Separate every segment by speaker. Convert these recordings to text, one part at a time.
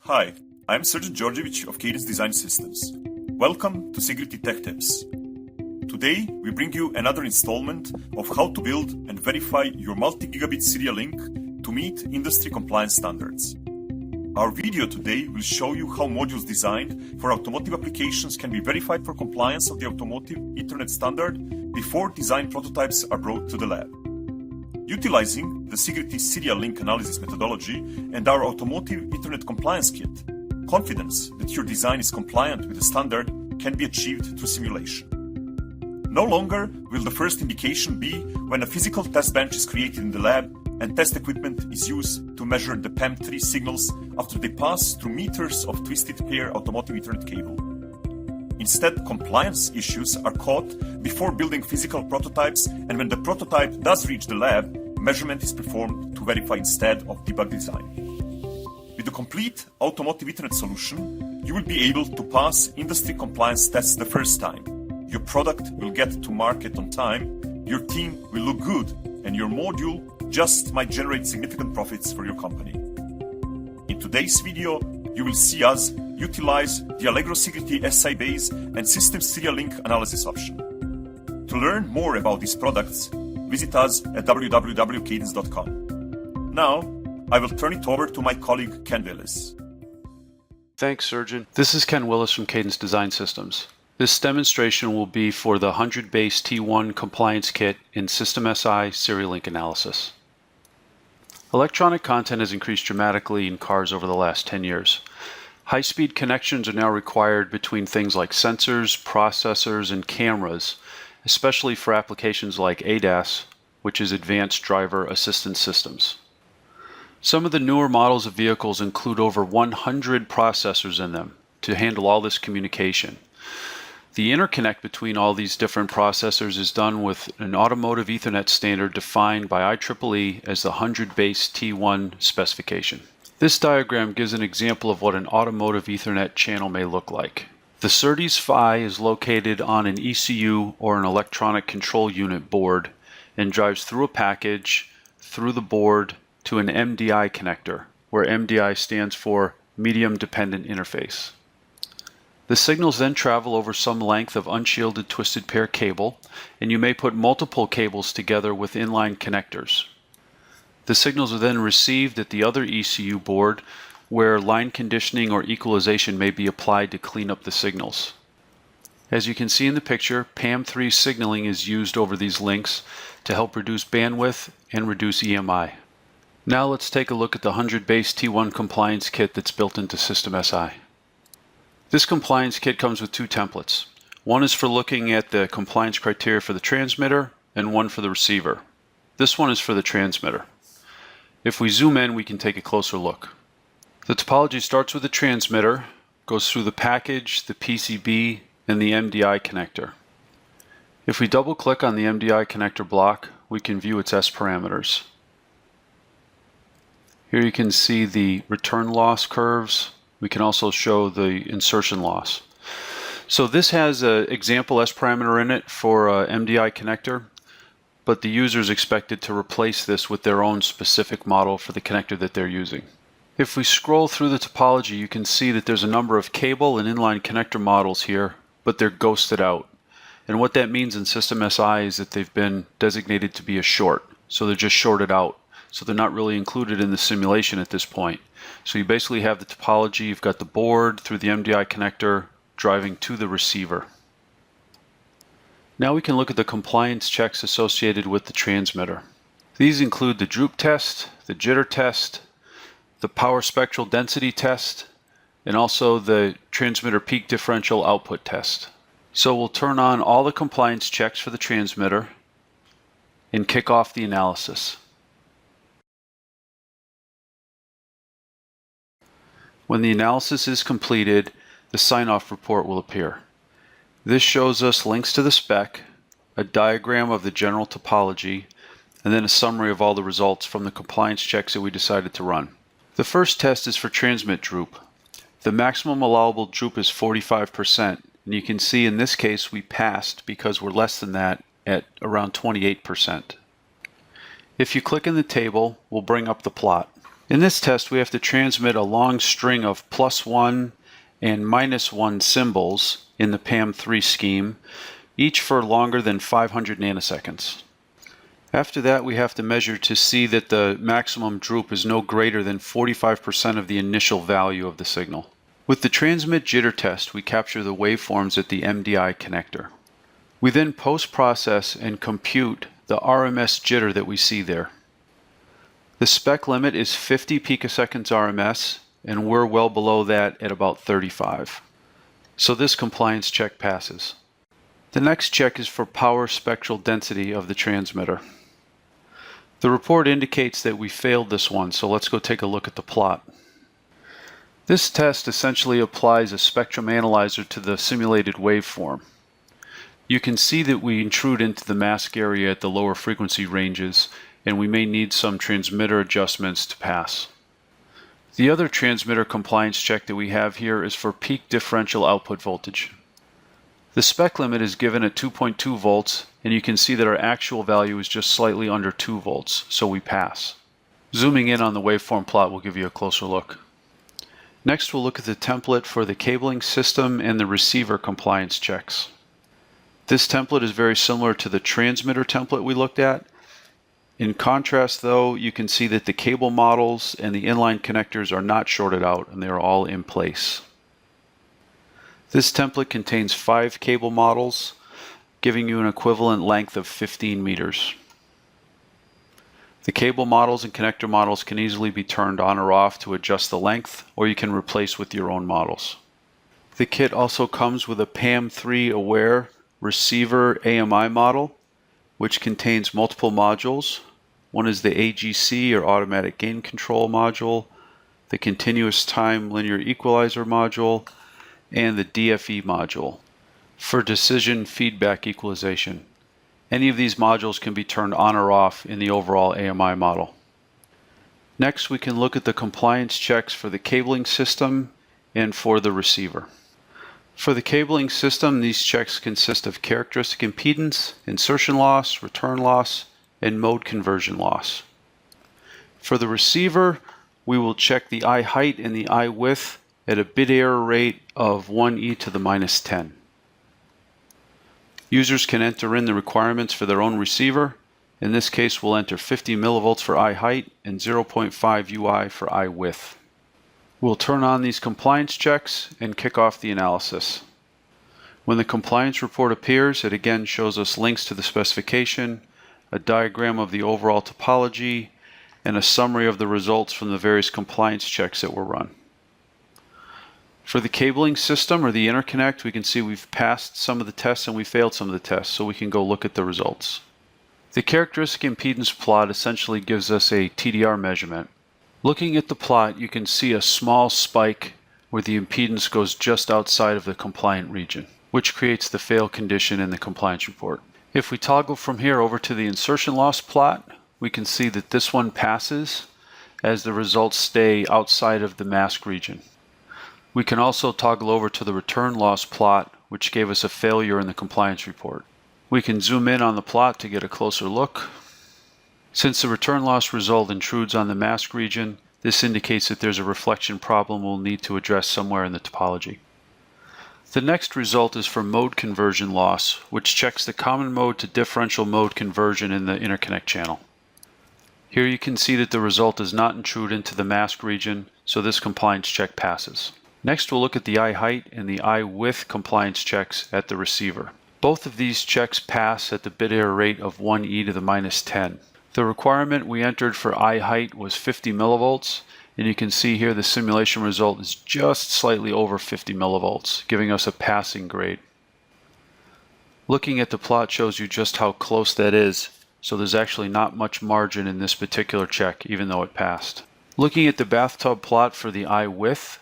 Speaker 1: Hi, I'm Srđan Đorđević of Cadence Design Systems. Welcome to Sigrity Tech Tips. Today, we bring you another installment of how to build and verify your multi-gigabit serial link to meet industry compliance standards. Our video today will show you how modules designed for automotive applications can be verified for compliance of the automotive Ethernet standard before design prototypes are brought to the lab. Utilizing the Sigrity serial link analysis methodology and our automotive Ethernet compliance kit, confidence that your design is compliant with the standard can be achieved through simulation. No longer will the first indication be when a physical test bench is created in the lab and test equipment is used to measure the PAM3 signals after they pass through meters of twisted pair automotive Ethernet cable. Instead, compliance issues are caught before building physical prototypes, and when the prototype does reach the lab, measurement is performed to verify instead of debug design. With the complete automotive Ethernet solution, you will be able to pass industry compliance tests the first time. Your product will get to market on time, your team will look good, and your module just might generate significant profits for your company. In today's video, you will see us utilize the Allegro Sigrity SI base and system serial link analysis option. To learn more about these products, visit us at www.cadence.com. Now, I will turn it over to my colleague Ken Willis.
Speaker 2: Thanks, Srđan. This is Ken Willis from Cadence Design Systems. This demonstration will be for the 100 base T1 compliance kit in System SI serial link analysis. Electronic content has increased dramatically in cars over the last 10 years. High-speed connections are now required between things like sensors, processors, and cameras, especially for applications like ADAS, which is Advanced Driver Assistance Systems. Some of the newer models of vehicles include over 100 processors in them to handle all this communication. The interconnect between all these different processors is done with an automotive Ethernet standard defined by IEEE as the 100 base T1 specification. This diagram gives an example of what an automotive Ethernet channel may look like. The SerDes PHY is located on an ECU or an electronic control unit board and drives through a package, through the board, to an MDI connector, where MDI stands for Medium Dependent Interface. The signals then travel over some length of unshielded twisted pair cable, and you may put multiple cables together with inline connectors. The signals are then received at the other ECU board, where line conditioning or equalization may be applied to clean up the signals. As you can see in the picture, PAM3 signaling is used over these links to help reduce bandwidth and reduce EMI. Now let's take a look at the 100 base T1 compliance kit that's built into System SI. This compliance kit comes with two templates. One is for looking at the compliance criteria for the transmitter, and one for the receiver. This one is for the transmitter. If we zoom in, we can take a closer look. The topology starts with the transmitter, goes through the package, the PCB, and the MDI connector. If we double-click on the MDI connector block, we can view its S parameters. Here you can see the return loss curves. We can also show the insertion loss. So this has an example S parameter in it for MDI connector, but the user is expected to replace this with their own specific model for the connector that they're using. If we scroll through the topology, you can see that there's a number of cable and inline connector models here, but they're ghosted out. And what that means in System SI is that they've been designated to be a short. So they're just shorted out. So they're not really included in the simulation at this point. So you basically have the topology, you've got the board through the MDI connector driving to the receiver. Now we can look at the compliance checks associated with the transmitter. These include the droop test, the jitter test, the power spectral density test, and also the transmitter peak differential output test. So we'll turn on all the compliance checks for the transmitter and kick off the analysis. When the analysis is completed, the sign-off report will appear. This shows us links to the spec, a diagram of the general topology, and then a summary of all the results from the compliance checks that we decided to run. The first test is for transmit droop. The maximum allowable droop is 45%, and you can see in this case we passed because we're less than that at around 28%. If you click in the table, we'll bring up the plot. In this test, we have to transmit a long string of +1 and -1 symbols in the PAM3 scheme, each for longer than 500 nanoseconds. After that, we have to measure to see that the maximum droop is no greater than 45% of the initial value of the signal. With the transmit jitter test, we capture the waveforms at the MDI connector. We then post-process and compute the RMS jitter that we see there. The spec limit is 50 picoseconds RMS, and we're well below that at about 35. So this compliance check passes. The next check is for power spectral density of the transmitter. The report indicates that we failed this one, so let's go take a look at the plot. This test essentially applies a spectrum analyzer to the simulated waveform. You can see that we intrude into the mask area at the lower frequency ranges, and we may need some transmitter adjustments to pass. The other transmitter compliance check that we have here is for peak differential output voltage. The spec limit is given at 2.2 volts, and you can see that our actual value is just slightly under 2 volts, so we pass. Zooming in on the waveform plot will give you a closer look. Next, we'll look at the template for the cabling system and the receiver compliance checks. This template is very similar to the transmitter template we looked at. In contrast, though, you can see that the cable models and the inline connectors are not shorted out, and they are all in place. This template contains 5 cable models, giving you an equivalent length of 15 meters. The cable models and connector models can easily be turned on or off to adjust the length, or you can replace with your own models. The kit also comes with a PAM3 aware receiver AMI model, which contains multiple modules. One is the AGC, or automatic gain control module, the continuous time linear equalizer module, and the DFE module for decision feedback equalization. Any of these modules can be turned on or off in the overall AMI model. Next, we can look at the compliance checks for the cabling system and for the receiver. For the cabling system, these checks consist of characteristic impedance, insertion loss, return loss, and mode conversion loss. For the receiver, we will check the eye height and the eye width at a bit error rate of 1e to the -10. Users can enter in the requirements for their own receiver. In this case, we'll enter 50 millivolts for eye height and 0.5 UI for eye width. We'll turn on these compliance checks and kick off the analysis. When the compliance report appears, it again shows us links to the specification, a diagram of the overall topology, and a summary of the results from the various compliance checks that were run. For the cabling system or the interconnect, we can see we've passed some of the tests and we failed some of the tests, so we can go look at the results. The characteristic impedance plot essentially gives us a TDR measurement. Looking at the plot, you can see a small spike where the impedance goes just outside of the compliant region, which creates the fail condition in the compliance report. If we toggle from here over to the insertion loss plot, we can see that this one passes as the results stay outside of the mask region. We can also toggle over to the return loss plot, which gave us a failure in the compliance report. We can zoom in on the plot to get a closer look. Since the return loss result intrudes on the mask region, this indicates that there's a reflection problem we'll need to address somewhere in the topology. The next result is for mode conversion loss, which checks the common mode to differential mode conversion in the interconnect channel. Here you can see that the result does not intrude into the mask region, so this compliance check passes. Next, we'll look at the eye height and the eye width compliance checks at the receiver. Both of these checks pass at the bit error rate of 1e to the -10. The requirement we entered for eye height was 50 millivolts, and you can see here the simulation result is just slightly over 50 millivolts, giving us a passing grade. Looking at the plot shows you just how close that is, so there's actually not much margin in this particular check, even though it passed. Looking at the bathtub plot for the eye width,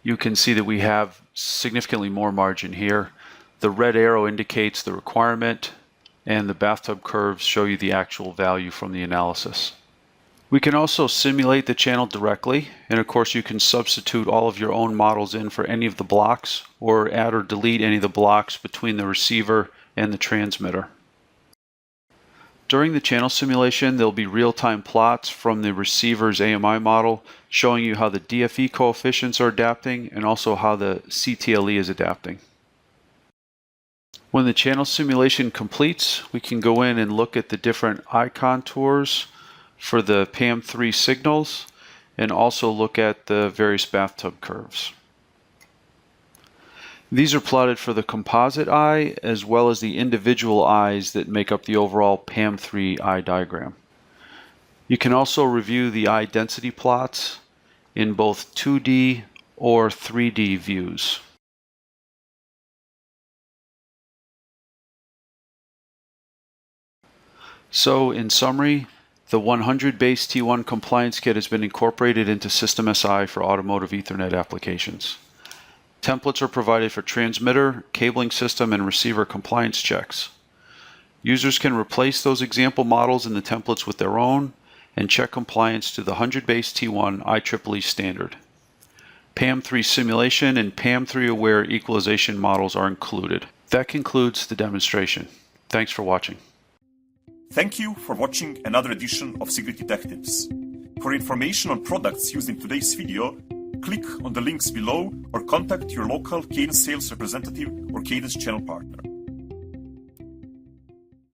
Speaker 2: you can see that we have significantly more margin here. The red arrow indicates the requirement, and the bathtub curves show you the actual value from the analysis. We can also simulate the channel directly, and of course you can substitute all of your own models in for any of the blocks, or add or delete any of the blocks between the receiver and the transmitter. During the channel simulation, there'll be real-time plots from the receiver's AMI model showing you how the DFE coefficients are adapting and also how the CTLE is adapting. When the channel simulation completes, we can go in and look at the different eye contours for the PAM3 signals and also look at the various bathtub curves. These are plotted for the composite eye as well as the individual eyes that make up the overall PAM3 eye diagram. You can also review the eye density plots in both 2D or 3D views. So, in summary, the 100 base T1 compliance kit has been incorporated into System SI for automotive Ethernet applications. Templates are provided for transmitter, cabling system, and receiver compliance checks. Users can replace those example models in the templates with their own and check compliance to the 100 base T1 IEEE standard. PAM3 simulation and PAM3 aware equalization models are included. That concludes the demonstration. Thanks for watching.
Speaker 1: Thank you for watching another edition of Sigrity Tech Tips. For information on products used in today's video, click on the links below or contact your local Cadence sales representative or Cadence channel partner.